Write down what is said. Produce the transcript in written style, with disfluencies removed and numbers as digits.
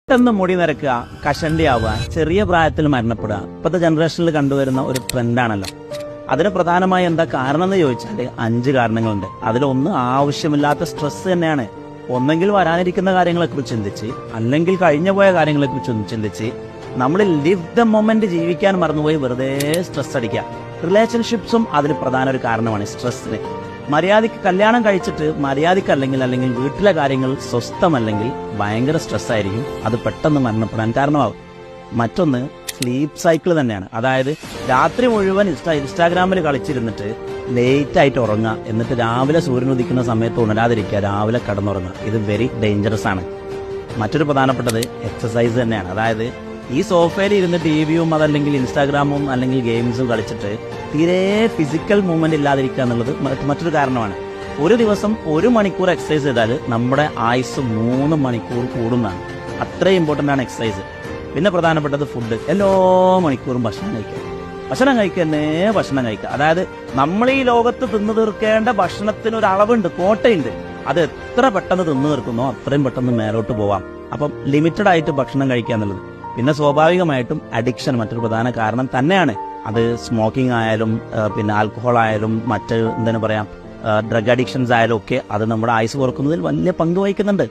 പെട്ടെന്ന് മുടി നിരക്കുക, കഷണ്ടിയാവുക, ചെറിയ പ്രായത്തിൽ മരണപ്പെടുക ഇപ്പോഴത്തെ ജനറേഷനിൽ കണ്ടുവരുന്ന ഒരു ട്രെൻഡാണല്ലോ. അതിന് പ്രധാനമായി എന്താ കാരണം എന്ന് ചോദിച്ചാൽ 5 കാരണങ്ങളുണ്ട്. അതിലൊന്ന് ആവശ്യമില്ലാത്ത സ്ട്രെസ് തന്നെയാണ്. ഒന്നെങ്കിൽ വരാനിരിക്കുന്ന കാര്യങ്ങളെക്കുറിച്ച് ചിന്തിച്ച്, അല്ലെങ്കിൽ കഴിഞ്ഞുപോയ കാര്യങ്ങളെക്കുറിച്ച് ചിന്തിച്ച് നമ്മൾ ലിവ് ദ മൊമെന്റ് ജീവിക്കാൻ മറന്നുപോയി വെറുതെ സ്ട്രെസ് അടിക്കുക. റിലേഷൻഷിപ്സും അതിന് പ്രധാന ഒരു കാരണമാണ് സ്ട്രെസ്സിന്. മര്യാദയ്ക്ക് കല്യാണം കഴിച്ചിട്ട് അല്ലെങ്കിൽ വീട്ടിലെ കാര്യങ്ങൾ സ്വസ്ഥമല്ലെങ്കിൽ ഭയങ്കര സ്ട്രെസ്സായിരിക്കും. അത് പെട്ടെന്ന് മരണപ്പെടാൻ കാരണമാകും. മറ്റൊന്ന് സ്ലീപ്പ് സൈക്കിൾ തന്നെയാണ്. അതായത് രാത്രി മുഴുവൻ ഇൻസ്റ്റാഗ്രാമിൽ കളിച്ചിരുന്നിട്ട് ലേറ്റ് ആയിട്ട് ഉറങ്ങുക, എന്നിട്ട് രാവിലെ സൂര്യൻ ഉദിക്കുന്ന സമയത്ത് ഉണരാതിരിക്കുക, രാവിലെ കടന്നുറങ്ങുക. ഇത് വെരി ഡേഞ്ചറസ് ആണ്. മറ്റൊരു പ്രധാനപ്പെട്ടത് എക്സസൈസ് തന്നെയാണ്. അതായത് ഈ സോഫയിൽ ഇരുന്ന് ടിവിയും അതല്ലെങ്കിൽ ഇൻസ്റ്റാഗ്രാമും അല്ലെങ്കിൽ ഗെയിംസും കളിച്ചിട്ട് തീരെ ഫിസിക്കൽ മൂവ്മെന്റ് ഇല്ലാതിരിക്കുക എന്നുള്ളത് മറ്റൊരു കാരണമാണ്. ഒരു ദിവസം 1 മണിക്കൂർ എക്സസൈസ് ചെയ്താൽ നമ്മുടെ ആയുസ് 3 മണിക്കൂർ കൂടുന്നതാണ്. അത്രയും ഇമ്പോർട്ടൻ്റ് ആണ് എക്സസൈസ്. പിന്നെ പ്രധാനപ്പെട്ടത് ഫുഡ്. എല്ലാ മണിക്കൂറും ഭക്ഷണം കഴിക്കുക. അതായത് നമ്മൾ ഈ ലോകത്ത് തിന്നു തീർക്കേണ്ട ഭക്ഷണത്തിന് ഒരു അളവുണ്ട്, കോട്ടയുണ്ട്. അത് എത്ര പെട്ടെന്ന് തിന്നു തീർക്കുന്നോ അത്രയും പെട്ടെന്ന് മേലോട്ട് പോവാം. അപ്പം ലിമിറ്റഡ് ആയിട്ട് ഭക്ഷണം കഴിക്കുക എന്നുള്ളത്. പിന്നെ സ്വാഭാവികമായിട്ടും അഡിക്ഷൻ മറ്റൊരു പ്രധാന കാരണം തന്നെയാണ്. അത് സ്മോക്കിംഗ് ആയാലും പിന്നെ ആൽക്കഹോൾ ആയാലും എന്താണ് പറയാം ഡ്രഗ് അഡിക്ഷൻസ് ആയാലും ഒക്കെ അത് നമ്മുടെ ആയുസ് കുറക്കുന്നതിൽ വലിയ പങ്ക് വഹിക്കുന്നുണ്ട്.